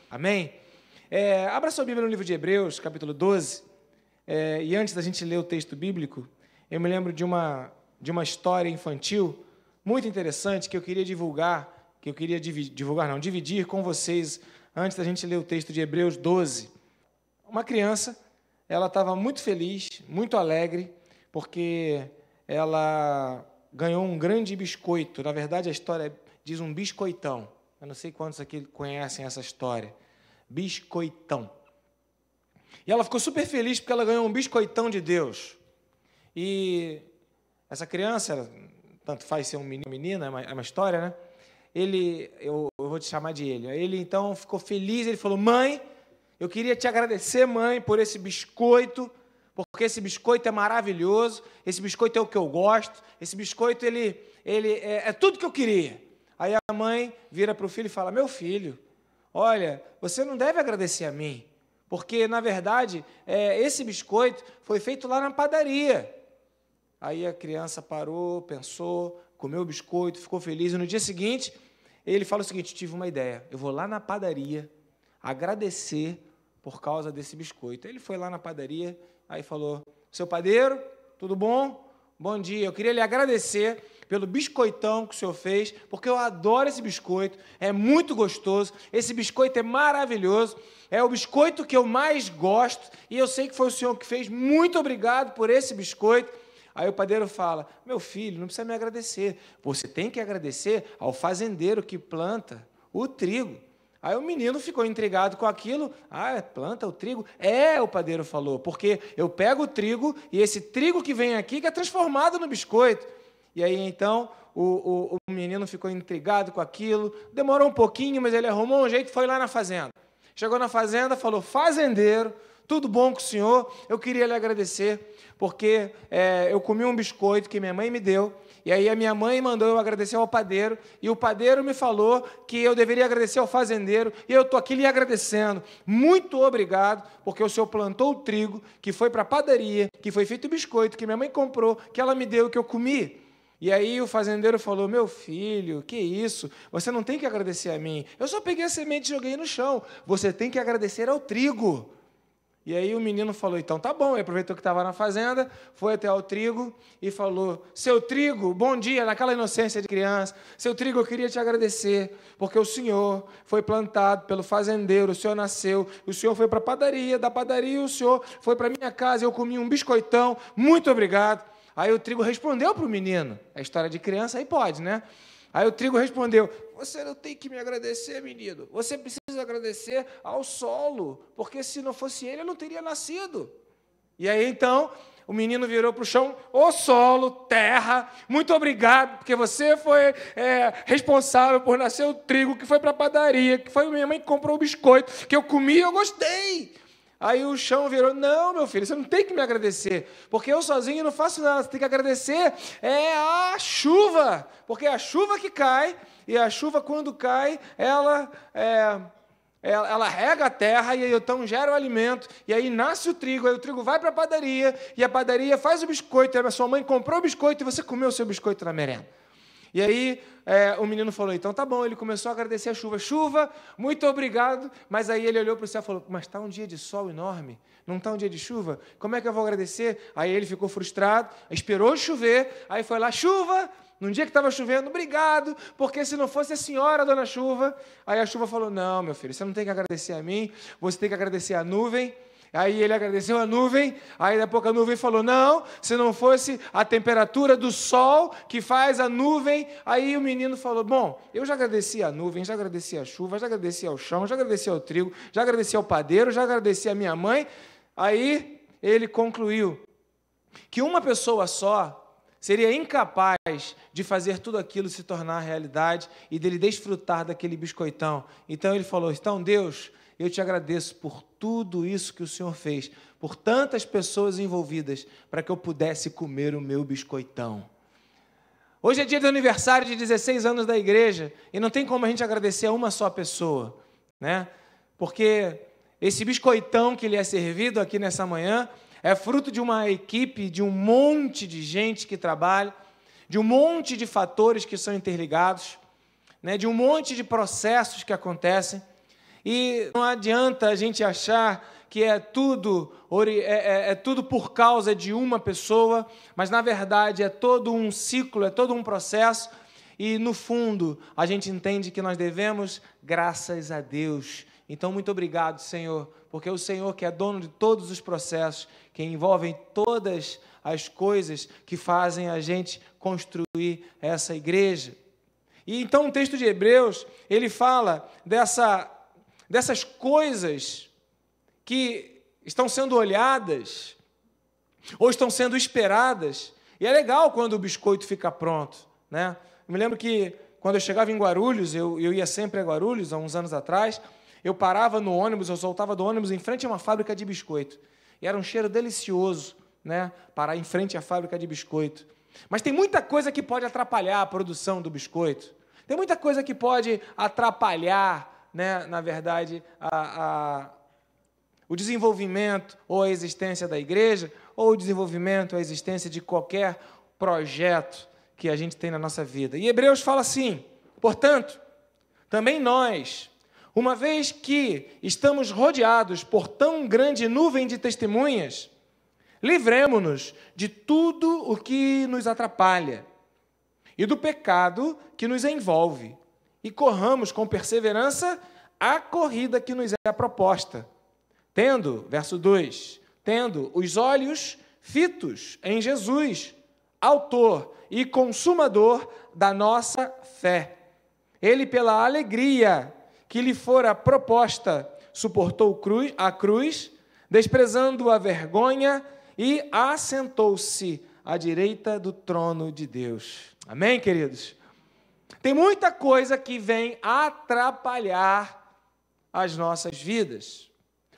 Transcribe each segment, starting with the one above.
Amém? Abra sua Bíblia no livro de Hebreus, capítulo 12. E antes da gente ler o texto bíblico, eu me lembro de uma história infantil muito interessante que eu queria dividir com vocês antes da gente ler o texto de Hebreus 12. Uma criança, ela estava muito feliz, muito alegre, porque ela ganhou um grande biscoito. Na verdade, a história diz um biscoitão. Eu não sei quantos aqui conhecem essa história. Biscoitão. E ela ficou super feliz porque ela ganhou um biscoitão de Deus. E essa criança, tanto faz ser um menino ou menina, é uma história, né? Eu vou te chamar de ele. Ele, então, ficou feliz. Ele falou: mãe, eu queria te agradecer, mãe, por esse biscoito, porque esse biscoito é maravilhoso, esse biscoito é o que eu gosto, esse biscoito ele é tudo que eu queria. Aí a mãe vira para o filho e fala: meu filho, olha, você não deve agradecer a mim, porque, na verdade, esse biscoito foi feito lá na padaria. Aí a criança parou, pensou, comeu o biscoito, ficou feliz, e no dia seguinte, ele fala o seguinte: tive uma ideia, eu vou lá na padaria agradecer por causa desse biscoito. Ele foi lá na padaria, aí falou: seu padeiro, tudo bom? Bom dia, eu queria lhe agradecer pelo biscoitão que o senhor fez, porque eu adoro esse biscoito, é muito gostoso, esse biscoito é maravilhoso, é o biscoito que eu mais gosto, e eu sei que foi o senhor que fez, muito obrigado por esse biscoito. Aí o padeiro fala: meu filho, não precisa me agradecer, você tem que agradecer ao fazendeiro que planta o trigo. Aí o menino ficou intrigado com aquilo. Planta o trigo? O padeiro falou, porque eu pego o trigo e esse trigo que vem aqui que é transformado no biscoito. E aí, então, o menino ficou intrigado com aquilo. Demorou um pouquinho, mas ele arrumou um jeito e foi lá na fazenda. Chegou na fazenda, falou: fazendeiro, tudo bom com o senhor? Eu queria lhe agradecer, porque eu comi um biscoito que minha mãe me deu, e aí a minha mãe mandou eu agradecer ao padeiro, e o padeiro me falou que eu deveria agradecer ao fazendeiro, e eu estou aqui lhe agradecendo. Muito obrigado, porque o senhor plantou o trigo, que foi para a padaria, que foi feito o biscoito, que minha mãe comprou, que ela me deu, que eu comi. E aí o fazendeiro falou: meu filho, que isso? Você não tem que agradecer a mim. Eu só peguei a semente e joguei no chão. Você tem que agradecer ao trigo. E aí o menino falou: então tá bom. Ele aproveitou que estava na fazenda, foi até ao trigo e falou: seu trigo, bom dia, naquela inocência de criança. Seu trigo, eu queria te agradecer, porque o senhor foi plantado pelo fazendeiro, o senhor nasceu, o senhor foi para a padaria, da padaria o senhor foi para a minha casa, eu comi um biscoitão, muito obrigado. Aí o trigo respondeu para o menino. É história de criança, aí pode, né? Aí o trigo respondeu: você não tem que me agradecer, menino. Você precisa agradecer ao solo, porque se não fosse ele, eu não teria nascido. E aí, então, o menino virou para o chão: ô solo, terra, muito obrigado, porque você foi responsável por nascer o trigo, que foi para a padaria, que foi a minha mãe que comprou o biscoito, que eu comi e eu gostei. Aí o chão virou: não, meu filho, você não tem que me agradecer, porque eu sozinho não faço nada, você tem que agradecer a chuva, porque é a chuva que cai, e a chuva, quando cai, ela rega a terra, e aí então gera o alimento, e aí nasce o trigo, aí o trigo vai para a padaria, e a padaria faz o biscoito, e a sua mãe comprou o biscoito, e você comeu o seu biscoito na merenda. E aí o menino falou: então tá bom. Ele começou a agradecer a chuva: chuva, muito obrigado. Mas aí ele olhou para o céu e falou: mas está um dia de sol enorme, não está um dia de chuva, como é que eu vou agradecer? Aí ele ficou frustrado, esperou chover, aí foi lá: chuva, num dia que estava chovendo, obrigado, porque se não fosse a senhora, dona chuva. Aí a chuva falou: não, meu filho, você não tem que agradecer a mim, você tem que agradecer a nuvem. Aí ele agradeceu a nuvem, aí daqui a pouco a nuvem falou: não, se não fosse a temperatura do sol que faz a nuvem. Aí o menino falou: bom, eu já agradeci a nuvem, já agradeci a chuva, já agradeci ao chão, já agradeci ao trigo, já agradeci ao padeiro, já agradeci a minha mãe. Aí ele concluiu que uma pessoa só seria incapaz de fazer tudo aquilo se tornar realidade e dele desfrutar daquele biscoitão. Então ele falou: então Deus, eu te agradeço por tudo isso que o Senhor fez, por tantas pessoas envolvidas, para que eu pudesse comer o meu biscoitão. Hoje é dia do aniversário de 16 anos da igreja, e não tem como a gente agradecer a uma só pessoa, né? Porque esse biscoitão que lhe é servido aqui nessa manhã é fruto de uma equipe, de um monte de gente que trabalha, de um monte de fatores que são interligados, né? De um monte de processos que acontecem. E não adianta a gente achar que é tudo por causa de uma pessoa, mas, na verdade, é todo um ciclo, é todo um processo, e, no fundo, a gente entende que nós devemos graças a Deus. Então, muito obrigado, Senhor, porque é o Senhor que é dono de todos os processos, que envolvem todas as coisas que fazem a gente construir essa igreja. E então o texto de Hebreus, ele fala dessas coisas que estão sendo olhadas ou estão sendo esperadas. E é legal quando o biscoito fica pronto, né? Eu me lembro que quando eu chegava em Guarulhos, eu ia sempre a Guarulhos, há uns anos atrás, eu parava no ônibus, eu soltava do ônibus em frente a uma fábrica de biscoito. E era um cheiro delicioso, né? Parar em frente à fábrica de biscoito. Mas tem muita coisa que pode atrapalhar a produção do biscoito. Tem muita coisa que pode atrapalhar, né, na verdade, o desenvolvimento ou a existência da igreja, ou o desenvolvimento ou a existência de qualquer projeto que a gente tem na nossa vida. E Hebreus fala assim: portanto, também nós, uma vez que estamos rodeados por tão grande nuvem de testemunhas, livremo-nos de tudo o que nos atrapalha e do pecado que nos envolve, e corramos com perseverança a corrida que nos é proposta, verso 2, tendo os olhos fitos em Jesus, autor e consumador da nossa fé. Ele, pela alegria que lhe fora proposta, suportou a cruz, desprezando a vergonha, e assentou-se à direita do trono de Deus. Amém, queridos? Tem muita coisa que vem atrapalhar as nossas vidas.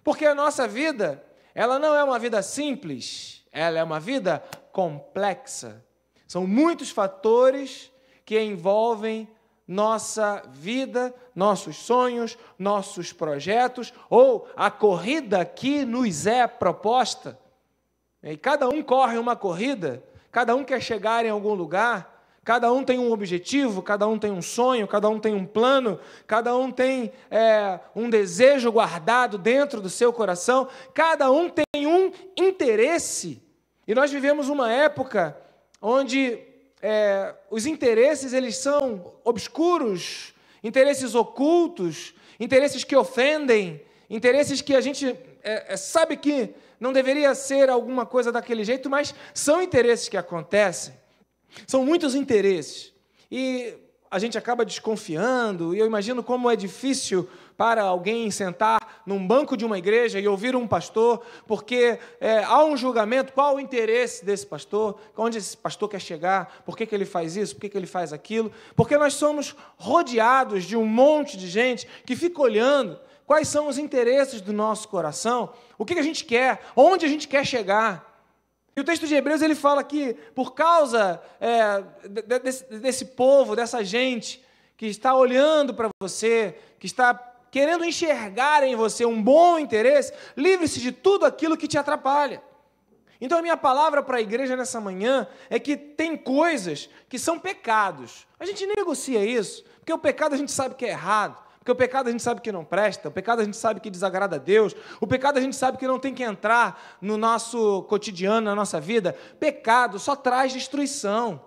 Porque a nossa vida, ela não é uma vida simples, ela é uma vida complexa. São muitos fatores que envolvem nossa vida, nossos sonhos, nossos projetos, ou a corrida que nos é proposta. E cada um corre uma corrida, cada um quer chegar em algum lugar, cada um tem um objetivo, cada um tem um sonho, cada um tem um plano, cada um tem um desejo guardado dentro do seu coração, cada um tem um interesse. E nós vivemos uma época onde os interesses eles são obscuros, interesses ocultos, interesses que ofendem, interesses que a gente sabe que não deveria ser alguma coisa daquele jeito, mas são interesses que acontecem. São muitos interesses. E a gente acaba desconfiando, e eu imagino como é difícil para alguém sentar num banco de uma igreja e ouvir um pastor, porque há um julgamento, qual o interesse desse pastor, onde esse pastor quer chegar, por que ele faz isso, por que ele faz aquilo, porque nós somos rodeados de um monte de gente que fica olhando quais são os interesses do nosso coração, o que a gente quer, onde a gente quer chegar. E o texto de Hebreus ele fala que, por causa desse povo, dessa gente que está olhando para você, que está querendo enxergar em você um bom interesse, livre-se de tudo aquilo que te atrapalha. Então, a minha palavra para a igreja nessa manhã é que tem coisas que são pecados. A gente negocia isso, porque o pecado a gente sabe que é errado. Porque o pecado a gente sabe que não presta, o pecado a gente sabe que desagrada a Deus, o pecado a gente sabe que não tem que entrar no nosso cotidiano, na nossa vida. Pecado só traz destruição.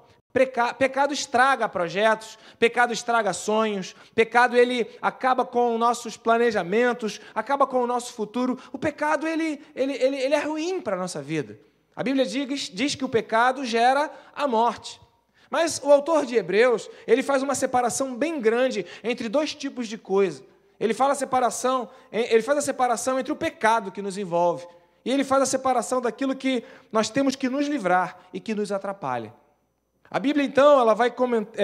Pecado estraga projetos, pecado estraga sonhos, pecado ele acaba com nossos planejamentos, acaba com o nosso futuro. O pecado ele é ruim para a nossa vida. A Bíblia diz que o pecado gera a morte. Mas o autor de Hebreus, ele faz uma separação bem grande entre dois tipos de coisa. Ele faz a separação entre o pecado que nos envolve, e ele faz a separação daquilo que nós temos que nos livrar e que nos atrapalha. A Bíblia, então, ela vai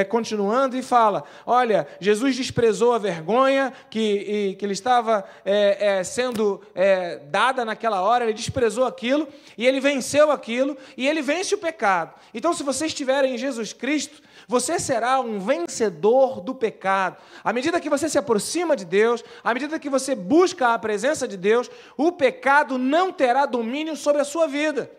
continuando e fala, olha, Jesus desprezou a vergonha que lhe estava sendo dada naquela hora, ele desprezou aquilo, e ele venceu aquilo, e ele vence o pecado. Então, se você estiver em Jesus Cristo, você será um vencedor do pecado. À medida que você se aproxima de Deus, à medida que você busca a presença de Deus, o pecado não terá domínio sobre a sua vida.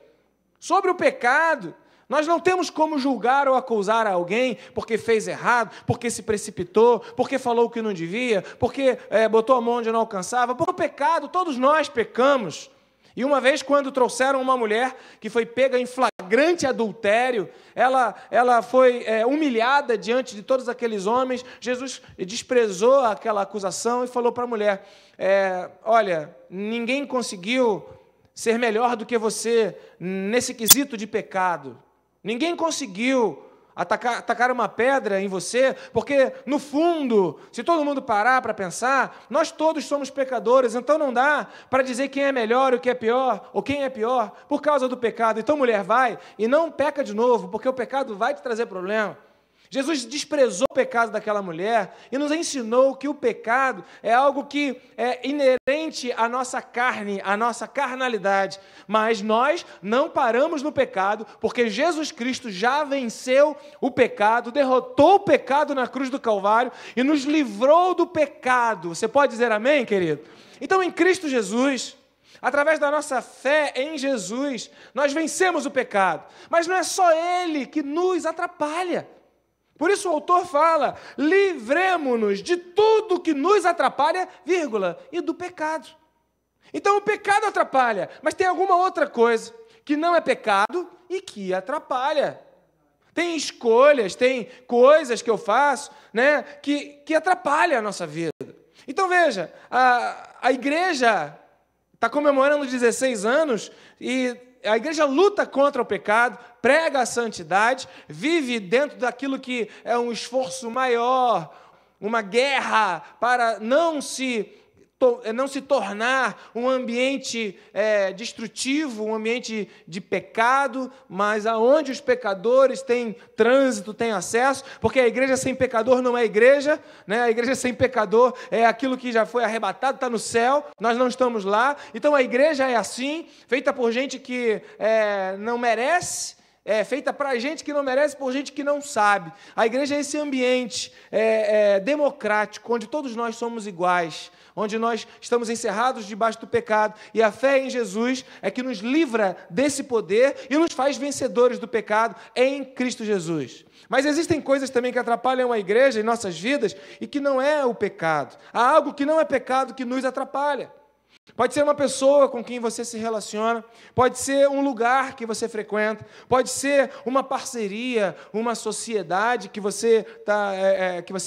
Sobre o pecado, Nós não temos como julgar ou acusar alguém porque fez errado, porque se precipitou, porque falou o que não devia, porque botou a mão onde não alcançava. Por pecado, todos nós pecamos. E uma vez, quando trouxeram uma mulher que foi pega em flagrante adultério, ela foi humilhada diante de todos aqueles homens. Jesus desprezou aquela acusação e falou para a mulher, olha, ninguém conseguiu ser melhor do que você nesse quesito de pecado. Ninguém conseguiu atacar uma pedra em você, porque, no fundo, se todo mundo parar para pensar, nós todos somos pecadores, então não dá para dizer quem é melhor, o que é pior, ou quem é pior, por causa do pecado. Então, mulher, vai e não peca de novo, porque o pecado vai te trazer problema. Jesus desprezou o pecado daquela mulher e nos ensinou que o pecado é algo que é inerente à nossa carne, à nossa carnalidade. Mas nós não paramos no pecado, porque Jesus Cristo já venceu o pecado, derrotou o pecado na cruz do Calvário e nos livrou do pecado. Você pode dizer amém, querido? Então, em Cristo Jesus, através da nossa fé em Jesus, nós vencemos o pecado. Mas não é só Ele que nos atrapalha. Por isso o autor fala, livremo-nos de tudo que nos atrapalha, vírgula, e do pecado. Então o pecado atrapalha, mas tem alguma outra coisa que não é pecado e que atrapalha. Tem escolhas, tem coisas que eu faço, né, que atrapalham a nossa vida. Então veja, a igreja está comemorando 16 anos e a igreja luta contra o pecado, prega a santidade, vive dentro daquilo que é um esforço maior, uma guerra para não se tornar um ambiente destrutivo, um ambiente de pecado, mas aonde os pecadores têm trânsito, têm acesso, porque a igreja sem pecador não é igreja, né? A igreja sem pecador é aquilo que já foi arrebatado, está no céu, nós não estamos lá. Então a igreja é assim, feita por gente que não merece, feita para gente que não merece, por gente que não sabe. A igreja é esse ambiente democrático, onde todos nós somos iguais, onde nós estamos encerrados debaixo do pecado, e a fé em Jesus é que nos livra desse poder e nos faz vencedores do pecado em Cristo Jesus. Mas existem coisas também que atrapalham a igreja em nossas vidas e que não é o pecado. Há algo que não é pecado que nos atrapalha. Pode ser uma pessoa com quem você se relaciona, pode ser um lugar que você frequenta, pode ser uma parceria, uma sociedade que você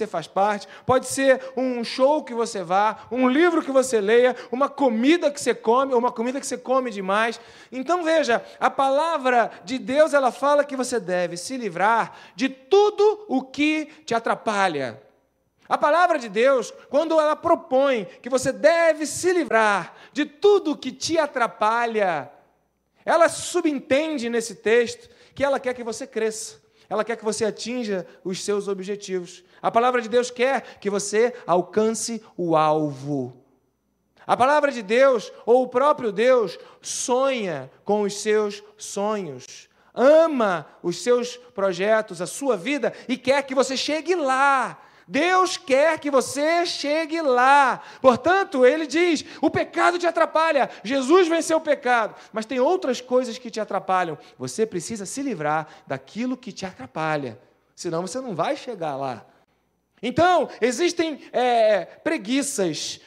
faz parte, pode ser um show que você vá, um livro que você leia, uma comida que você come, ou uma comida que você come demais. Então veja, a palavra de Deus, ela fala que você deve se livrar de tudo o que te atrapalha. A palavra de Deus, quando ela propõe que você deve se livrar de tudo que te atrapalha, ela subentende nesse texto que ela quer que você cresça, ela quer que você atinja os seus objetivos. A palavra de Deus quer que você alcance o alvo. A palavra de Deus, ou o próprio Deus, sonha com os seus sonhos, ama os seus projetos, a sua vida, e quer que você chegue lá. Deus quer que você chegue lá. Portanto, ele diz, o pecado te atrapalha. Jesus venceu o pecado. Mas tem outras coisas que te atrapalham. Você precisa se livrar daquilo que te atrapalha. Senão você não vai chegar lá. Então, existem preguiças,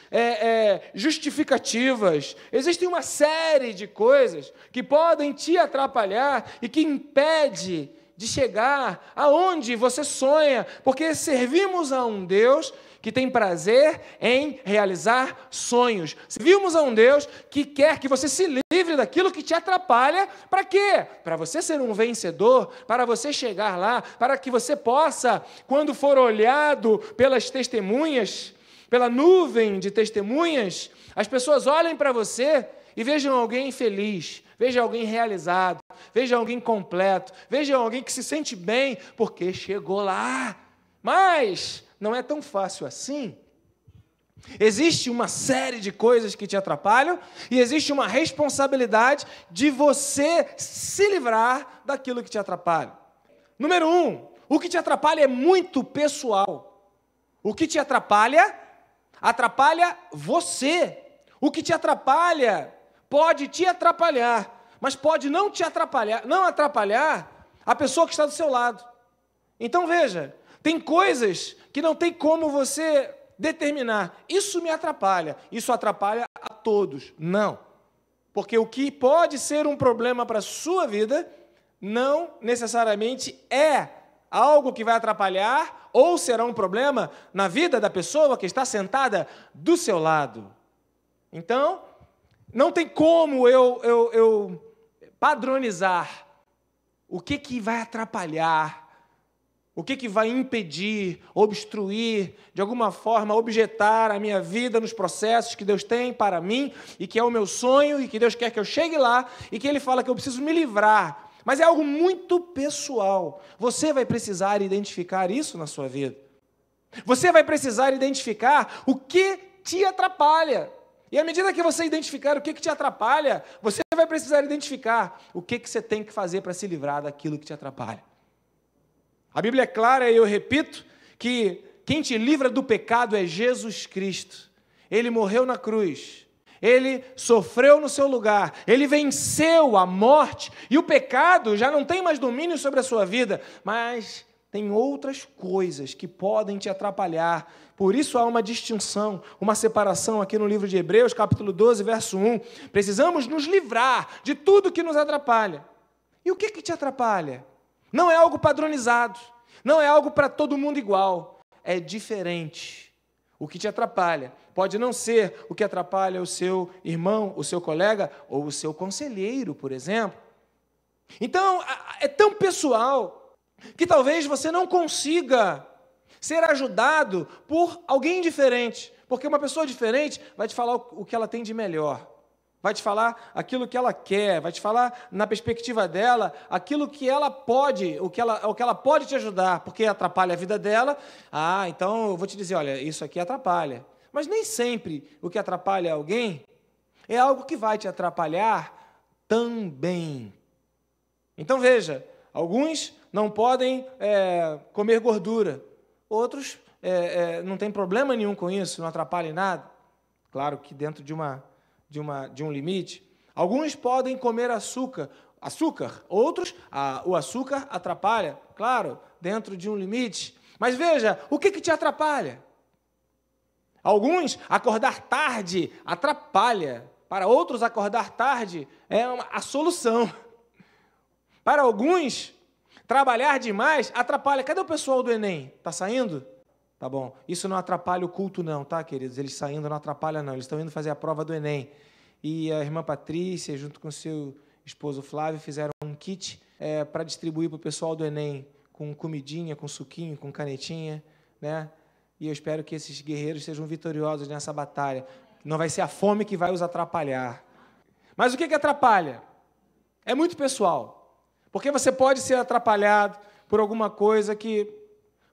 justificativas. Existem uma série de coisas que podem te atrapalhar e que impede de chegar aonde você sonha, porque servimos a um Deus que tem prazer em realizar sonhos. Servimos a um Deus que quer que você se livre daquilo que te atrapalha. Para quê? Para você ser um vencedor, para você chegar lá, para que você possa, quando for olhado pelas testemunhas, pela nuvem de testemunhas, as pessoas olhem para você e vejam alguém feliz, vejam alguém realizado, vejam alguém completo, vejam alguém que se sente bem porque chegou lá. Mas não é tão fácil assim. Existe uma série de coisas que te atrapalham e existe uma responsabilidade de você se livrar daquilo que te atrapalha. Número 1, o que te atrapalha é muito pessoal. O que te atrapalha você. O que te atrapalha pode te atrapalhar, mas pode não te atrapalhar, não atrapalhar a pessoa que está do seu lado. Então veja, tem coisas que não tem como você determinar. Isso me atrapalha, isso atrapalha a todos. Não. Porque o que pode ser um problema para a sua vida, não necessariamente é algo que vai atrapalhar ou será um problema na vida da pessoa que está sentada do seu lado. Então, não tem como eu padronizar o que vai atrapalhar, o que vai impedir, obstruir, de alguma forma, objetar a minha vida nos processos que Deus tem para mim e que é o meu sonho e que Deus quer que eu chegue lá e que Ele fala que eu preciso me livrar. Mas é algo muito pessoal. Você vai precisar identificar isso na sua vida. Você vai precisar identificar o que te atrapalha. E à medida que você identificar o que te atrapalha, você vai precisar identificar o que você tem que fazer para se livrar daquilo que te atrapalha. A Bíblia é clara, e eu repito, que quem te livra do pecado é Jesus Cristo. Ele morreu na cruz, Ele sofreu no seu lugar, Ele venceu a morte, e o pecado já não tem mais domínio sobre a sua vida, mas tem outras coisas que podem te atrapalhar. Por isso há uma distinção, uma separação aqui no livro de Hebreus, capítulo 12, verso 1. Precisamos nos livrar de tudo que nos atrapalha. E o que te atrapalha? Não é algo padronizado, não é algo para todo mundo igual, é diferente. O que te atrapalha pode não ser o que atrapalha o seu irmão, o seu colega ou o seu conselheiro, por exemplo. Então, é tão pessoal que talvez você não consiga ser ajudado por alguém diferente, porque uma pessoa diferente vai te falar o que ela tem de melhor. Vai te falar aquilo que ela quer, vai te falar, na perspectiva dela, aquilo que ela pode, o que ela pode te ajudar, porque atrapalha a vida dela. Então eu vou te dizer, olha, isso aqui atrapalha. Mas nem sempre o que atrapalha alguém é algo que vai te atrapalhar também. Então veja, alguns não podem comer gordura, outros não tem problema nenhum com isso, não atrapalha em nada. Claro que dentro de um limite. Alguns podem comer açúcar, outros, o açúcar atrapalha, claro, dentro de um limite. Mas veja, o que te atrapalha? Alguns, acordar tarde atrapalha. Para outros, acordar tarde é a solução. Para alguns, trabalhar demais atrapalha. Cadê o pessoal do Enem? Está saindo? Tá bom. Isso não atrapalha o culto não, tá, queridos? Eles saindo não atrapalha não. Eles estão indo fazer a prova do Enem. E a irmã Patrícia, junto com seu esposo Flávio, fizeram um kit para distribuir para o pessoal do Enem, com comidinha, com suquinho, com canetinha, né? E eu espero que esses guerreiros sejam vitoriosos nessa batalha. Não vai ser a fome que vai os atrapalhar. Mas o que atrapalha? É muito pessoal. Porque você pode ser atrapalhado por alguma coisa que...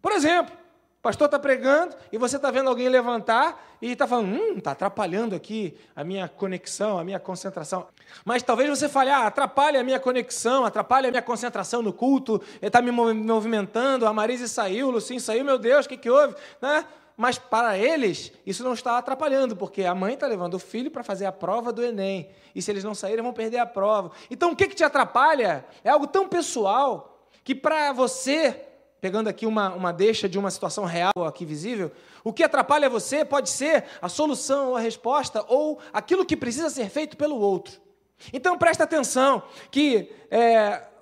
Por exemplo, o pastor está pregando e você está vendo alguém levantar e está falando, está atrapalhando aqui a minha conexão, a minha concentração. Mas talvez você fale, atrapalha a minha conexão, atrapalha a minha concentração no culto, ele está me movimentando, a Marise saiu, o Lucinho saiu, meu Deus, o que houve? Né? Mas para eles, isso não está atrapalhando, porque a mãe está levando o filho para fazer a prova do Enem. E se eles não saírem, vão perder a prova. Então, o que te atrapalha é algo tão pessoal que para você... Pegando aqui uma deixa de uma situação real aqui visível, o que atrapalha você pode ser a solução ou a resposta ou aquilo que precisa ser feito pelo outro. Então, presta atenção que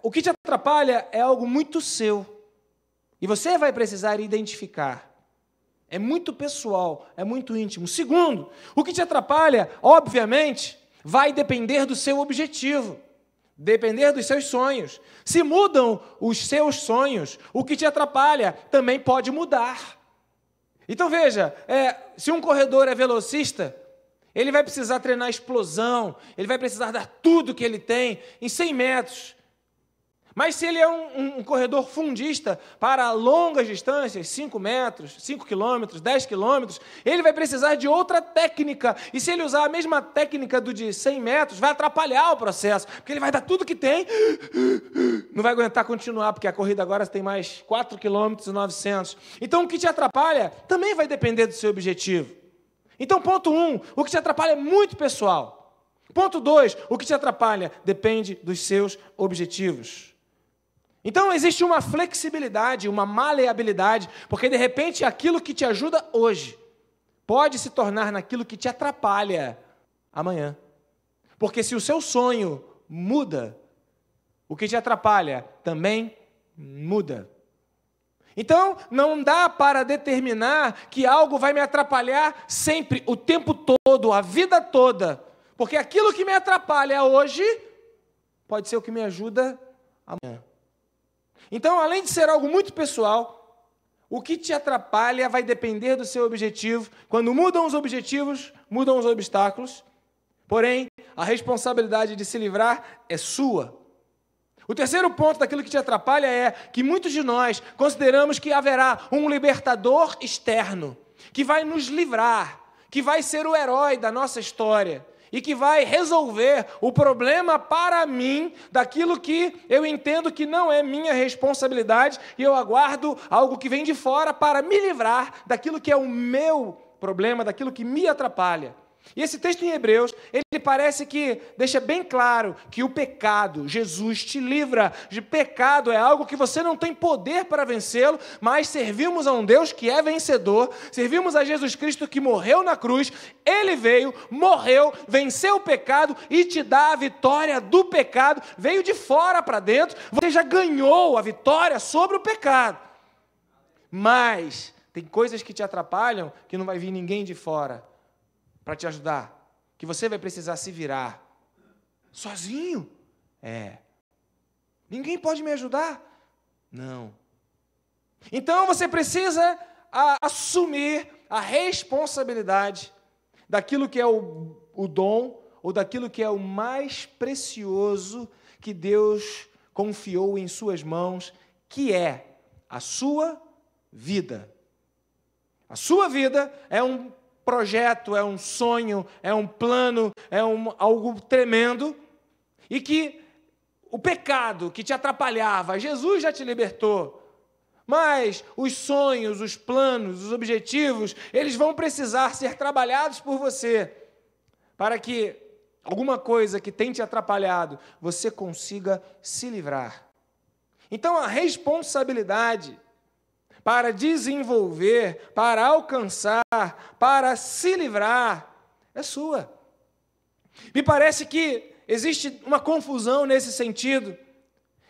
o que te atrapalha é algo muito seu. E você vai precisar identificar. É muito pessoal, é muito íntimo. Segundo, o que te atrapalha, obviamente, vai depender do seu objetivo. Depender dos seus sonhos. Se mudam os seus sonhos, o que te atrapalha também pode mudar. Então veja, se um corredor é velocista, ele vai precisar treinar explosão, ele vai precisar dar tudo que ele tem em 100 metros. Mas se ele é um corredor fundista para longas distâncias, 5 metros, 5 quilômetros, 10 quilômetros, ele vai precisar de outra técnica. E se ele usar a mesma técnica do de 100 metros, vai atrapalhar o processo, porque ele vai dar tudo que tem, não vai aguentar continuar, porque a corrida agora tem mais 4 quilômetros e 900. Então, o que te atrapalha também vai depender do seu objetivo. Então, ponto 1, o que te atrapalha é muito pessoal. Ponto 2, o que te atrapalha depende dos seus objetivos. Então, existe uma flexibilidade, uma maleabilidade, porque, de repente, aquilo que te ajuda hoje pode se tornar naquilo que te atrapalha amanhã. Porque se o seu sonho muda, o que te atrapalha também muda. Então, não dá para determinar que algo vai me atrapalhar sempre, o tempo todo, a vida toda. Porque aquilo que me atrapalha hoje pode ser o que me ajuda amanhã. Então, além de ser algo muito pessoal, o que te atrapalha vai depender do seu objetivo. Quando mudam os objetivos, mudam os obstáculos. Porém, a responsabilidade de se livrar é sua. O terceiro ponto daquilo que te atrapalha é que muitos de nós consideramos que haverá um libertador externo, que vai nos livrar, que vai ser o herói da nossa história e que vai resolver o problema para mim daquilo que eu entendo que não é minha responsabilidade e eu aguardo algo que vem de fora para me livrar daquilo que é o meu problema, daquilo que me atrapalha. E esse texto em Hebreus, ele parece que deixa bem claro que o pecado, Jesus te livra de pecado, é algo que você não tem poder para vencê-lo, mas servimos a um Deus que é vencedor, servimos a Jesus Cristo que morreu na cruz, ele veio, morreu, venceu o pecado e te dá a vitória do pecado, veio de fora para dentro, você já ganhou a vitória sobre o pecado. Mas tem coisas que te atrapalham que não vai vir ninguém de fora para te ajudar, que você vai precisar se virar sozinho. Ninguém pode me ajudar? Não. Então você precisa assumir a responsabilidade daquilo que é o dom ou daquilo que é o mais precioso que Deus confiou em suas mãos, que é a sua vida. A sua vida é um projeto, é um sonho, é um plano, algo tremendo, e que o pecado que te atrapalhava, Jesus já te libertou, mas os sonhos, os planos, os objetivos, eles vão precisar ser trabalhados por você, para que alguma coisa que tem te atrapalhado, você consiga se livrar. Então, a responsabilidade para desenvolver, para alcançar, para se livrar, é sua. Me parece que existe uma confusão nesse sentido,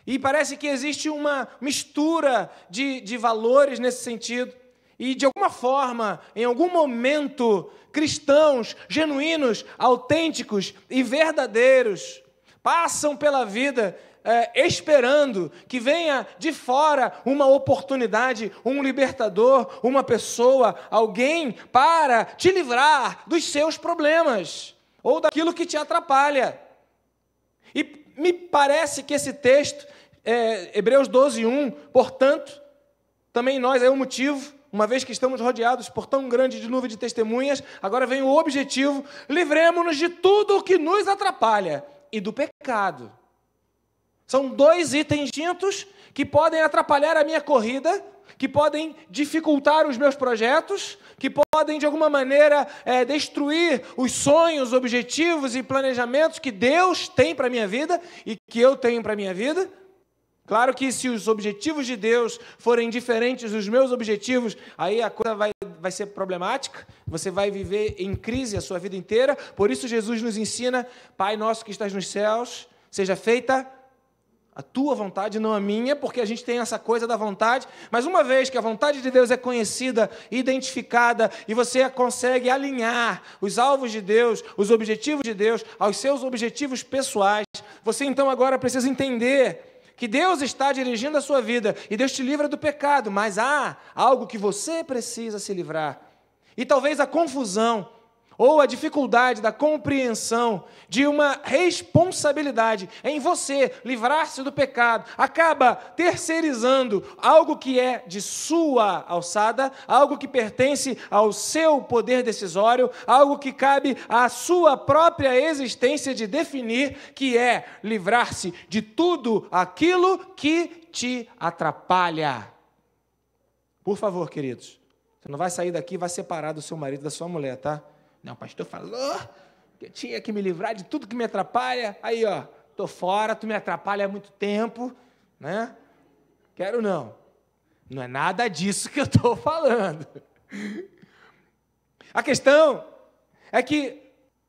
e parece que existe uma mistura de valores nesse sentido, e de alguma forma, em algum momento, cristãos genuínos, autênticos e verdadeiros passam pela vida esperando que venha de fora uma oportunidade, um libertador, uma pessoa, alguém para te livrar dos seus problemas ou daquilo que te atrapalha. E me parece que esse texto, Hebreus 12:1, portanto, também nós é um motivo, uma vez que estamos rodeados por tão grande de nuvem de testemunhas, agora vem o objetivo: livremo-nos de tudo o que nos atrapalha e do pecado. São dois itens distintos que podem atrapalhar a minha corrida, que podem dificultar os meus projetos, que podem, de alguma maneira, destruir os sonhos, objetivos e planejamentos que Deus tem para a minha vida e que eu tenho para a minha vida. Claro que se os objetivos de Deus forem diferentes dos meus objetivos, aí a coisa vai ser problemática, você vai viver em crise a sua vida inteira. Por isso Jesus nos ensina: Pai nosso que estás nos céus, seja feita a tua vontade, não a minha, porque a gente tem essa coisa da vontade, mas uma vez que a vontade de Deus é conhecida, identificada, e você consegue alinhar os alvos de Deus, os objetivos de Deus, aos seus objetivos pessoais, você então agora precisa entender que Deus está dirigindo a sua vida, e Deus te livra do pecado, mas há algo que você precisa se livrar. E talvez a confusão, ou a dificuldade da compreensão de uma responsabilidade em você livrar-se do pecado, acaba terceirizando algo que é de sua alçada, algo que pertence ao seu poder decisório, algo que cabe à sua própria existência de definir, que é livrar-se de tudo aquilo que te atrapalha. Por favor, queridos, você não vai sair daqui e vai separar do seu marido da sua mulher, tá? Não, o pastor falou que eu tinha que me livrar de tudo que me atrapalha. Aí, estou fora, tu me atrapalha há muito tempo, né? quero não. Não é nada disso que eu estou falando. A questão é que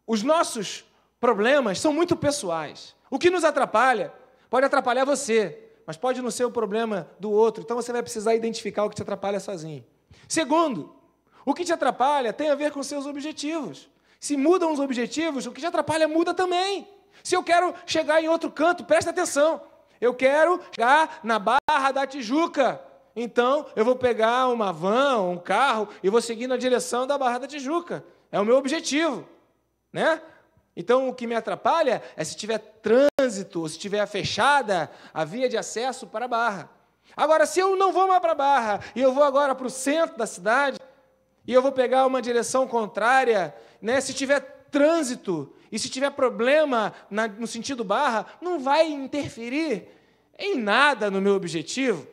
os nossos problemas são muito pessoais. O que nos atrapalha pode atrapalhar você, mas pode não ser o problema do outro. Então você vai precisar identificar o que te atrapalha sozinho. Segundo, o que te atrapalha tem a ver com seus objetivos. Se mudam os objetivos, o que te atrapalha muda também. Se eu quero chegar em outro canto, presta atenção. Eu quero chegar na Barra da Tijuca. Então, eu vou pegar uma van, um carro, e vou seguir na direção da Barra da Tijuca. É o meu objetivo, né? Então, o que me atrapalha é se tiver trânsito, ou se tiver fechada a via de acesso para a Barra. Agora, se eu não vou mais para a Barra, e eu vou agora para o centro da cidade, e eu vou pegar uma direção contrária, né? Se tiver trânsito, e se tiver problema no sentido Barra, não vai interferir em nada no meu objetivo.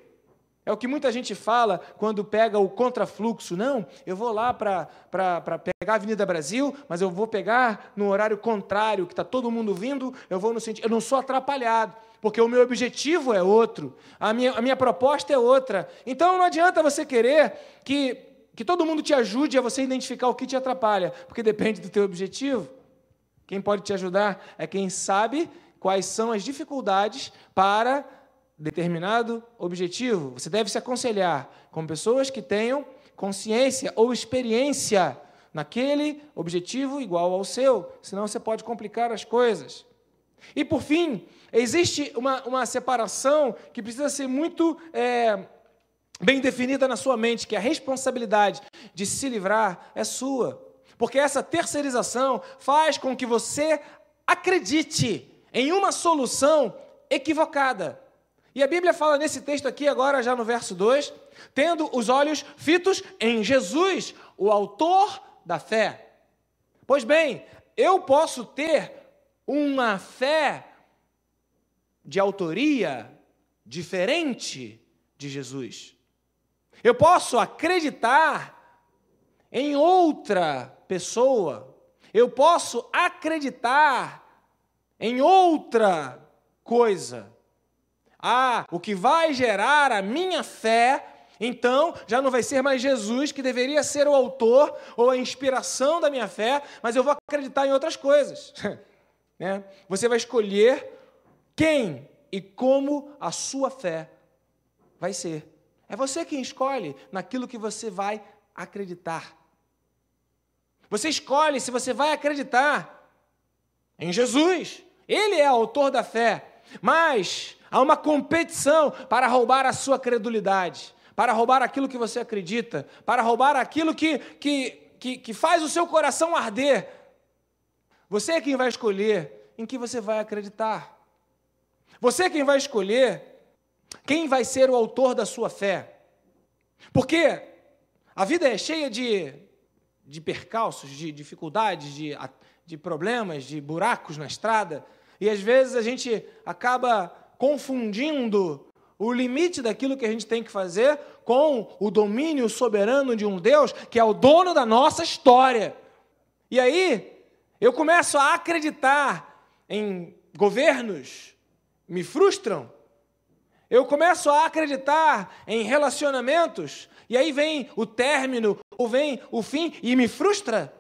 É o que muita gente fala quando pega o contrafluxo. Não, eu vou lá para pegar a Avenida Brasil, mas eu vou pegar no horário contrário, que está todo mundo vindo, eu vou no sentido... Eu não sou atrapalhado, porque o meu objetivo é outro, a minha proposta é outra. Então, não adianta você querer que todo mundo te ajude a você identificar o que te atrapalha, porque depende do teu objetivo. Quem pode te ajudar é quem sabe quais são as dificuldades para determinado objetivo. Você deve se aconselhar com pessoas que tenham consciência ou experiência naquele objetivo igual ao seu, senão você pode complicar as coisas. E, por fim, existe uma separação que precisa ser muito bem definida na sua mente, que a responsabilidade de se livrar é sua. Porque essa terceirização faz com que você acredite em uma solução equivocada. E a Bíblia fala nesse texto aqui, agora já no verso 2, tendo os olhos fitos em Jesus, o autor da fé. Pois bem, eu posso ter uma fé de autoria diferente de Jesus. Eu posso acreditar em outra pessoa. Eu posso acreditar em outra coisa. O que vai gerar a minha fé, então, já não vai ser mais Jesus, que deveria ser o autor ou a inspiração da minha fé, mas eu vou acreditar em outras coisas. Né? Você vai escolher quem e como a sua fé vai ser. É você quem escolhe naquilo que você vai acreditar. Você escolhe se você vai acreditar em Jesus. Ele é o autor da fé, mas há uma competição para roubar a sua credulidade, para roubar aquilo que você acredita, para roubar aquilo que faz o seu coração arder. Você é quem vai escolher em que você vai acreditar. Você é quem vai escolher quem vai ser o autor da sua fé. Porque a vida é cheia de percalços, de dificuldades, de problemas, de buracos na estrada, e às vezes a gente acaba confundindo o limite daquilo que a gente tem que fazer com o domínio soberano de um Deus que é o dono da nossa história. E aí, eu começo a acreditar em governos, me frustram. Eu começo a acreditar em relacionamentos, e aí vem o término, ou vem o fim, e me frustra.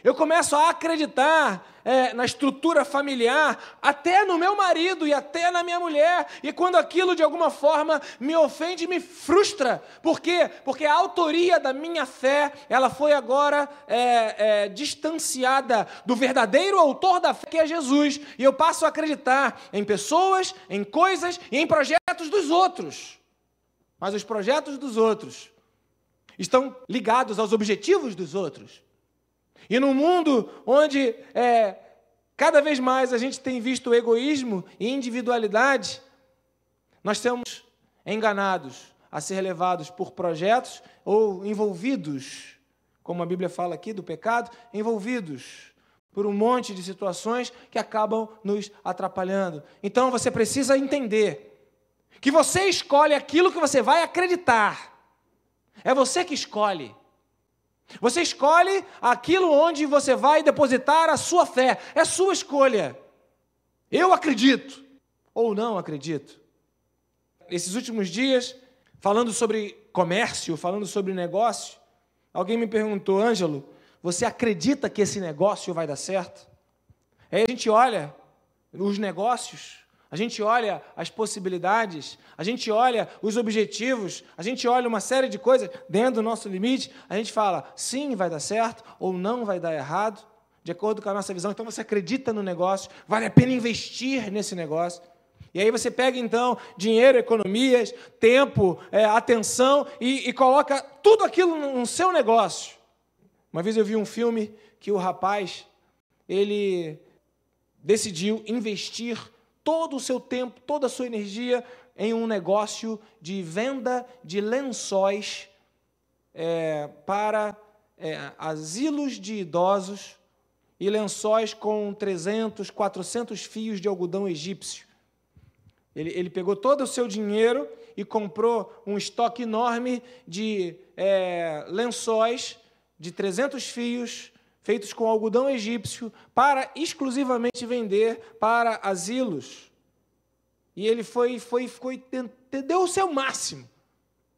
Eu começo a acreditar na estrutura familiar, até no meu marido e até na minha mulher. E quando aquilo, de alguma forma, me ofende, me frustra. Por quê? Porque a autoria da minha fé, ela foi agora distanciada do verdadeiro autor da fé, que é Jesus. E eu passo a acreditar em pessoas, em coisas e em projetos dos outros. Mas os projetos dos outros estão ligados aos objetivos dos outros. E num mundo onde cada vez mais a gente tem visto egoísmo e individualidade, nós somos enganados a ser levados por projetos ou envolvidos, como a Bíblia fala aqui do pecado, envolvidos por um monte de situações que acabam nos atrapalhando. Então você precisa entender que você escolhe aquilo que você vai acreditar. É você que escolhe. Você escolhe aquilo onde você vai depositar a sua fé. É sua escolha. Eu acredito ou não acredito. Nesses últimos dias, falando sobre comércio, falando sobre negócio, alguém me perguntou: Ângelo, você acredita que esse negócio vai dar certo? Aí a gente olha os negócios, a gente olha as possibilidades, a gente olha os objetivos, a gente olha uma série de coisas dentro do nosso limite, a gente fala, sim, vai dar certo, ou não vai dar errado, de acordo com a nossa visão. Então você acredita no negócio, vale a pena investir nesse negócio. E aí você pega, então, dinheiro, economias, tempo, atenção e coloca tudo aquilo no seu negócio. Uma vez eu vi um filme que o rapaz, ele decidiu investir todo o seu tempo, toda a sua energia em um negócio de venda de lençóis para asilos de idosos e lençóis com 300, 400 fios de algodão egípcio. Ele pegou todo o seu dinheiro e comprou um estoque enorme de lençóis de 300 fios, feitos com algodão egípcio, para exclusivamente vender para asilos. E ele deu o seu máximo.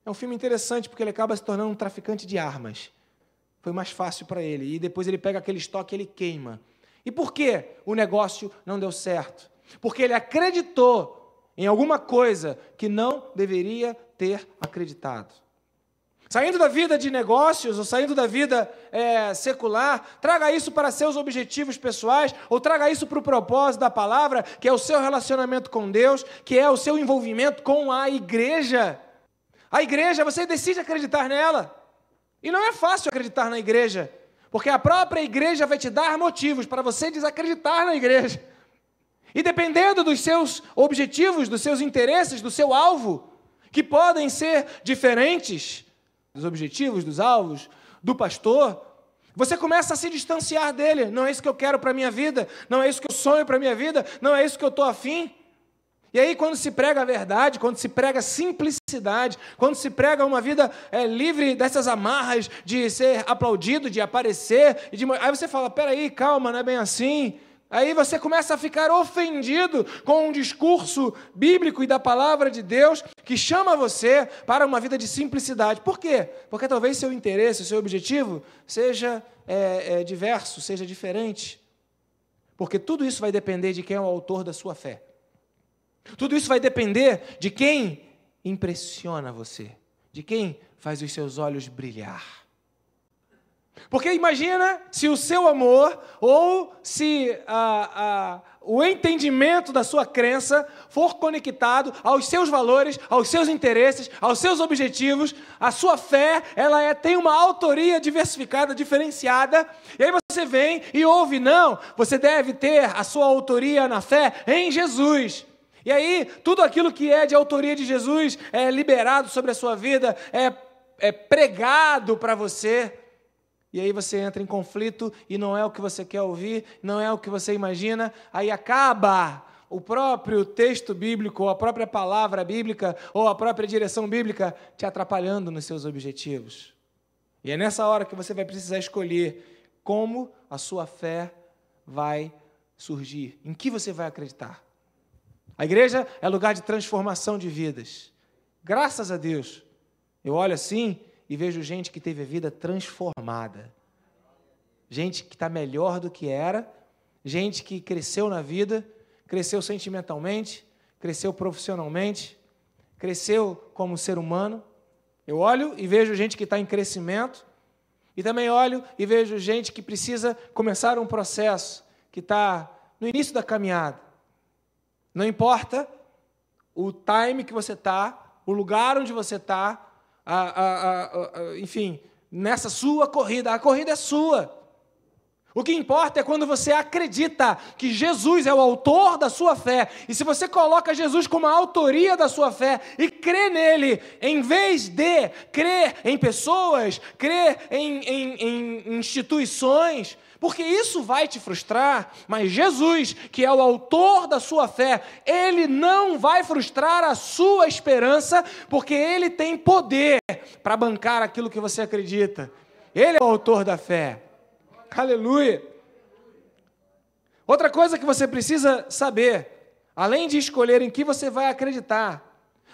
É um filme interessante, porque ele acaba se tornando um traficante de armas. Foi mais fácil para ele. E depois ele pega aquele estoque e ele queima. E por que o negócio não deu certo? Porque ele acreditou em alguma coisa que não deveria ter acreditado. Saindo da vida de negócios, ou saindo da vida secular, traga isso para seus objetivos pessoais, ou traga isso para o propósito da palavra, que é o seu relacionamento com Deus, que é o seu envolvimento com a igreja. A igreja, você decide acreditar nela. E não é fácil acreditar na igreja, porque a própria igreja vai te dar motivos para você desacreditar na igreja. E dependendo dos seus objetivos, dos seus interesses, do seu alvo, que podem ser diferentes dos objetivos, dos alvos, do pastor, você começa a se distanciar dele. Não é isso que eu quero para a minha vida, não é isso que eu sonho para a minha vida, não é isso que eu estou afim. E aí, quando se prega a verdade, quando se prega a simplicidade, quando se prega uma vida livre dessas amarras de ser aplaudido, de aparecer, aí você fala, peraí, calma, não é bem assim. Aí você começa a ficar ofendido com um discurso bíblico e da palavra de Deus que chama você para uma vida de simplicidade. Por quê? Porque talvez seu interesse, seu objetivo seja diverso, seja diferente. Porque tudo isso vai depender de quem é o autor da sua fé. Tudo isso vai depender de quem impressiona você, de quem faz os seus olhos brilhar. Porque imagina se o seu amor ou se o entendimento da sua crença for conectado aos seus valores, aos seus interesses, aos seus objetivos, a sua fé tem uma autoria diversificada, diferenciada, e aí você vem e ouve, não, você deve ter a sua autoria na fé em Jesus. E aí, tudo aquilo que é de autoria de Jesus é liberado sobre a sua vida, é pregado para você. E aí você entra em conflito e não é o que você quer ouvir, não é o que você imagina. Aí acaba o próprio texto bíblico, ou a própria palavra bíblica, ou a própria direção bíblica te atrapalhando nos seus objetivos. E é nessa hora que você vai precisar escolher como a sua fé vai surgir, em que você vai acreditar. A igreja é lugar de transformação de vidas. Graças a Deus, eu olho assim e vejo gente que teve a vida transformada. Gente que está melhor do que era, gente que cresceu na vida, cresceu sentimentalmente, cresceu profissionalmente, cresceu como ser humano. Eu olho e vejo gente que está em crescimento, e também olho e vejo gente que precisa começar um processo, que está no início da caminhada. Não importa o time que você está, o lugar onde você está, enfim, nessa sua corrida, a corrida é sua. O que importa é quando você acredita que Jesus é o autor da sua fé, e se você coloca Jesus como a autoria da sua fé e crê nele, em vez de crer em pessoas, crer em instituições, porque isso vai te frustrar, mas Jesus, que é o autor da sua fé, ele não vai frustrar a sua esperança, porque ele tem poder para bancar aquilo que você acredita. Ele é o autor da fé. Aleluia! Outra coisa que você precisa saber, além de escolher em que você vai acreditar,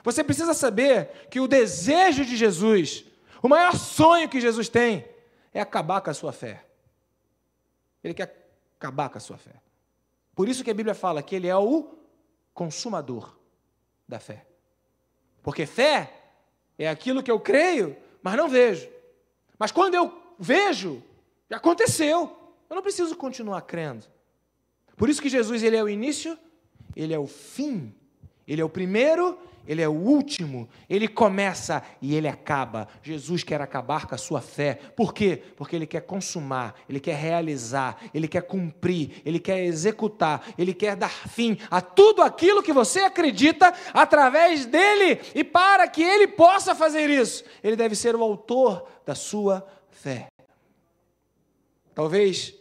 Você precisa saber que o desejo de Jesus, o maior sonho que Jesus tem, é acabar com a sua fé. Ele quer acabar com a sua fé. Por isso que a Bíblia fala que ele é o consumador da fé. Porque fé é aquilo que eu creio, mas não vejo. Mas quando eu vejo, já aconteceu. Eu não preciso continuar crendo. Por isso que Jesus, ele é o início, ele é o fim, ele é o primeiro, ele é o último, ele começa e ele acaba. Jesus quer acabar com a sua fé. Por quê? Porque ele quer consumar, ele quer realizar, ele quer cumprir, ele quer executar, ele quer dar fim a tudo aquilo que você acredita através dele. E para que ele possa fazer isso, ele deve ser o autor da sua fé. Talvez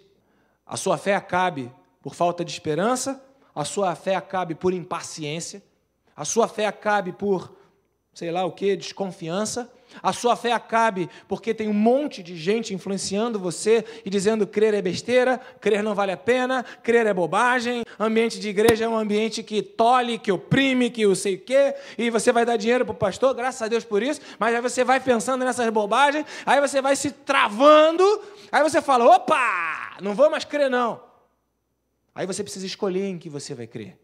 a sua fé acabe por falta de esperança, a sua fé acabe por impaciência, a sua fé acabe por, sei lá o que, desconfiança, a sua fé acabe porque tem um monte de gente influenciando você e dizendo que crer é besteira, crer não vale a pena, crer é bobagem, ambiente de igreja é um ambiente que tolhe, que oprime, que eu sei o quê, e você vai dar dinheiro para o pastor, graças a Deus por isso, mas aí você vai pensando nessas bobagens, aí você vai se travando, aí você fala, opa, não vou mais crer não. Aí você precisa escolher em que você vai crer.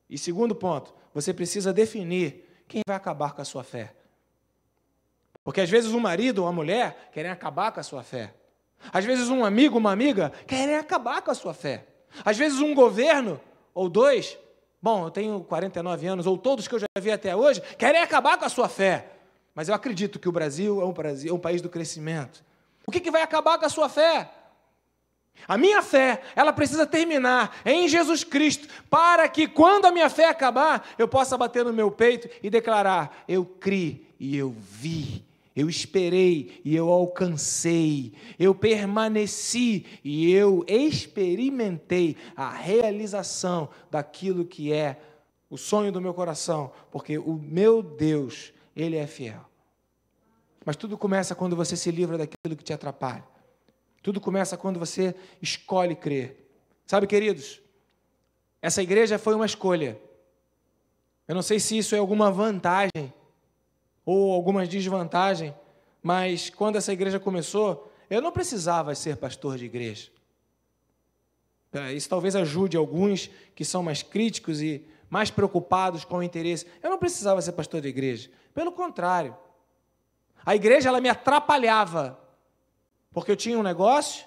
E segundo ponto, você precisa definir quem vai acabar com a sua fé. Porque às vezes um marido ou uma mulher querem acabar com a sua fé. Às vezes um amigo, uma amiga querem acabar com a sua fé. Às vezes um governo ou dois, bom, eu tenho 49 anos, ou todos que eu já vi até hoje, querem acabar com a sua fé. Mas eu acredito que o Brasil é um país do crescimento. O que vai acabar com a sua fé? A minha fé, ela precisa terminar em Jesus Cristo, para que quando a minha fé acabar, eu possa bater no meu peito e declarar, eu criei e eu vi, eu esperei e eu alcancei, eu permaneci e eu experimentei a realização daquilo que é o sonho do meu coração, porque o meu Deus, Ele é fiel. Mas tudo começa quando você se livra daquilo que te atrapalha. Tudo começa quando você escolhe crer. Sabe, queridos, essa igreja foi uma escolha. Eu não sei se isso é alguma vantagem ou alguma desvantagem, mas quando essa igreja começou, eu não precisava ser pastor de igreja. Isso talvez ajude alguns que são mais críticos e mais preocupados com o interesse. Eu não precisava ser pastor de igreja. Pelo contrário. A igreja, ela me atrapalhava. Porque eu tinha um negócio,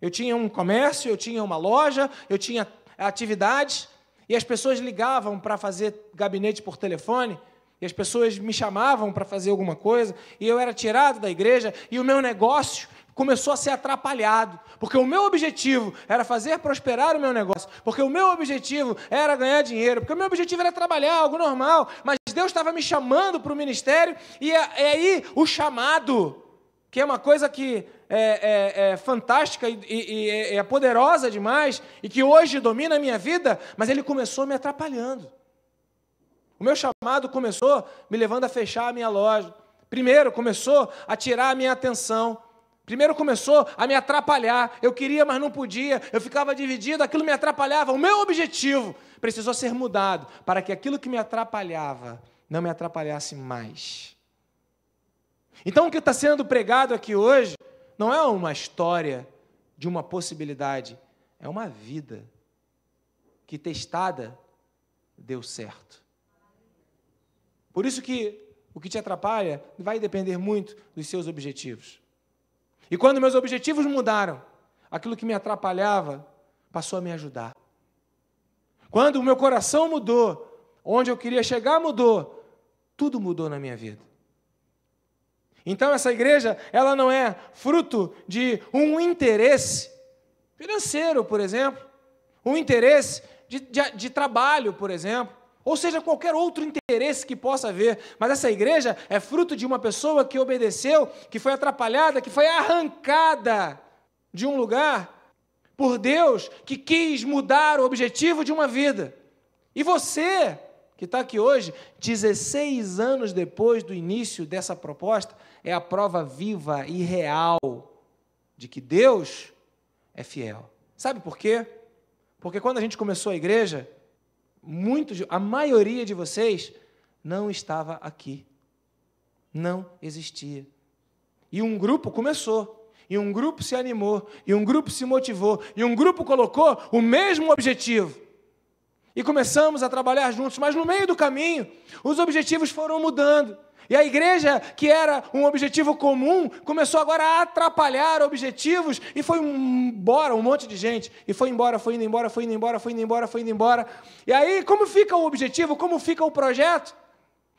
eu tinha um comércio, eu tinha uma loja, eu tinha atividades, e as pessoas ligavam para fazer gabinete por telefone, e as pessoas me chamavam para fazer alguma coisa, e eu era tirado da igreja, e o meu negócio começou a ser atrapalhado, porque o meu objetivo era fazer prosperar o meu negócio, porque o meu objetivo era ganhar dinheiro, porque o meu objetivo era trabalhar, algo normal, mas Deus estava me chamando para o ministério, e aí o chamado, que é uma coisa que é fantástica e é poderosa demais, e que hoje domina a minha vida, mas ele começou me atrapalhando. O meu chamado começou me levando a fechar a minha loja. Primeiro, começou a tirar a minha atenção. Primeiro, começou a me atrapalhar. Eu queria, mas não podia. Eu ficava dividido, aquilo me atrapalhava. O meu objetivo precisou ser mudado para que aquilo que me atrapalhava não me atrapalhasse mais. Então, o que está sendo pregado aqui hoje não é uma história de uma possibilidade, é uma vida que, testada, deu certo. Por isso que o que te atrapalha vai depender muito dos seus objetivos. E quando meus objetivos mudaram, aquilo que me atrapalhava passou a me ajudar. Quando o meu coração mudou, onde eu queria chegar mudou, tudo mudou na minha vida. Então, essa igreja, ela não é fruto de um interesse financeiro, por exemplo, um interesse de trabalho, por exemplo, ou seja, qualquer outro interesse que possa haver. Mas essa igreja é fruto de uma pessoa que obedeceu, que foi atrapalhada, que foi arrancada de um lugar por Deus, que quis mudar o objetivo de uma vida. E você, que está aqui hoje, 16 anos depois do início dessa proposta, é a prova viva e real de que Deus é fiel. Sabe por quê? Porque quando a gente começou a igreja, a maioria de vocês não estava aqui. Não existia. E um grupo começou, e um grupo se animou, e um grupo se motivou, e um grupo colocou o mesmo objetivo. E começamos a trabalhar juntos, mas no meio do caminho, os objetivos foram mudando. E a igreja, que era um objetivo comum, começou agora a atrapalhar objetivos, e foi embora um monte de gente, e foi embora, foi indo embora, foi indo embora, foi indo embora, foi indo embora. E aí, como fica o objetivo? Como fica o projeto?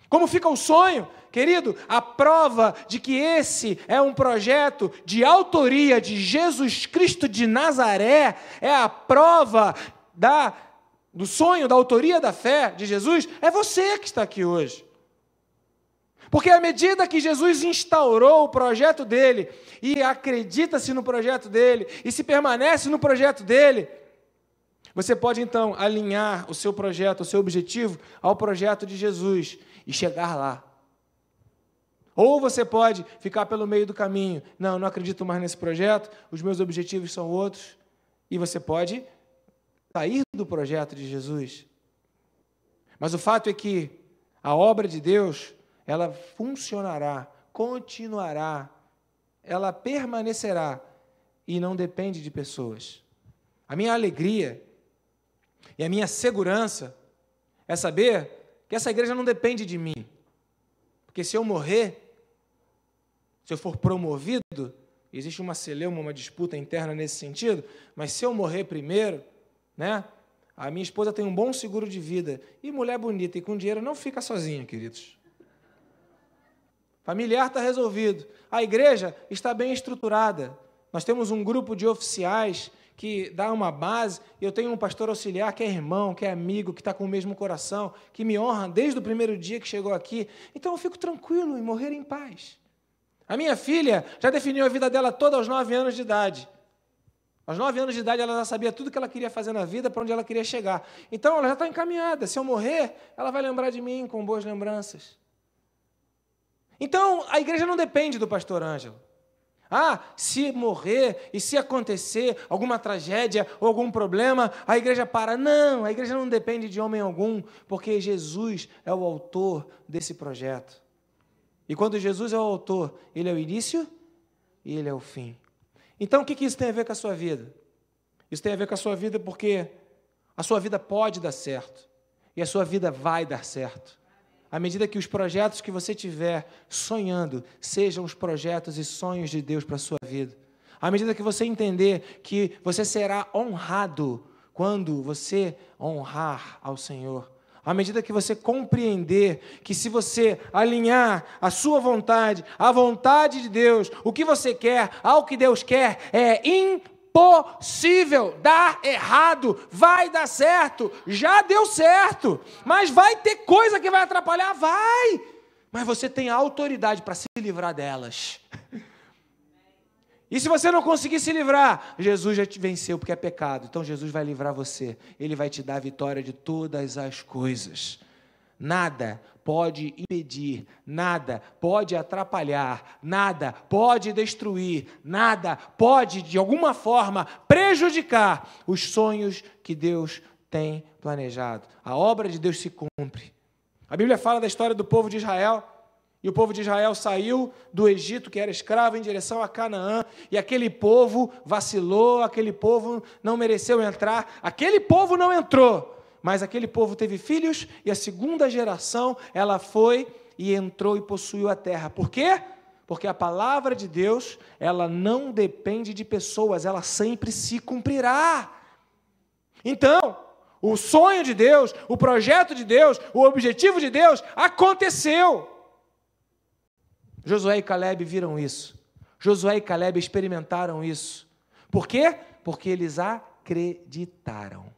Como fica o sonho? Querido, a prova de que esse é um projeto de autoria de Jesus Cristo de Nazaré, é a prova do sonho, da autoria da fé de Jesus, é você que está aqui hoje. Porque à medida que Jesus instaurou o projeto dele, e acredita-se no projeto dele, e se permanece no projeto dele, você pode então alinhar o seu projeto, o seu objetivo, ao projeto de Jesus e chegar lá. Ou você pode ficar pelo meio do caminho. Não acredito mais nesse projeto, os meus objetivos são outros. E você pode sair do projeto de Jesus. Mas o fato é que a obra de Deus, ela funcionará, continuará, ela permanecerá e não depende de pessoas. A minha alegria e a minha segurança é saber que essa igreja não depende de mim. Porque se eu morrer, se eu for promovido, existe uma celeuma, uma disputa interna nesse sentido, mas se eu morrer primeiro, né, a minha esposa tem um bom seguro de vida, e mulher bonita e com dinheiro não fica sozinha, queridos. Familiar está resolvido. A igreja está bem estruturada. Nós temos um grupo de oficiais que dá uma base. Eu tenho um pastor auxiliar que é irmão, que é amigo, que está com o mesmo coração, que me honra desde o primeiro dia que chegou aqui. Então eu fico tranquilo em morrer em paz. A minha filha já definiu a vida dela toda aos 9 anos de idade. Aos 9 anos de idade ela já sabia tudo que ela queria fazer na vida, para onde ela queria chegar. Então ela já está encaminhada. Se eu morrer, ela vai lembrar de mim com boas lembranças. Então a igreja não depende do pastor Ângelo. Se morrer e se acontecer alguma tragédia ou algum problema, a igreja para. Não, a igreja não depende de homem algum, porque Jesus é o autor desse projeto. E quando Jesus é o autor, ele é o início e ele é o fim. Então o que isso tem a ver com a sua vida? Isso tem a ver com a sua vida porque a sua vida pode dar certo e a sua vida vai dar certo. À medida que os projetos que você tiver sonhando sejam os projetos e sonhos de Deus para a sua vida. À medida que você entender que você será honrado quando você honrar ao Senhor. À medida que você compreender que se você alinhar a sua vontade, à vontade de Deus, o que você quer ao que Deus quer, é impossível dar errado, vai dar certo, já deu certo, mas vai ter coisa que vai atrapalhar, vai, mas você tem a autoridade para se livrar delas. E se você não conseguir se livrar, Jesus já te venceu, porque é pecado. Então Jesus vai livrar você. Ele vai te dar a vitória de todas as coisas. Nada pode impedir, nada pode atrapalhar, nada pode destruir, nada pode, de alguma forma, prejudicar os sonhos que Deus tem planejado. A obra de Deus se cumpre. A Bíblia fala da história do povo de Israel. E o povo de Israel saiu do Egito, que era escravo, em direção a Canaã, e aquele povo vacilou, aquele povo não mereceu entrar, aquele povo não entrou, mas aquele povo teve filhos, e a segunda geração, ela foi e entrou e possuiu a terra. Por quê? Porque a palavra de Deus, ela não depende de pessoas, ela sempre se cumprirá. Então, o sonho de Deus, o projeto de Deus, o objetivo de Deus aconteceu. Josué e Caleb viram isso. Josué e Caleb experimentaram isso. Por quê? Porque eles acreditaram.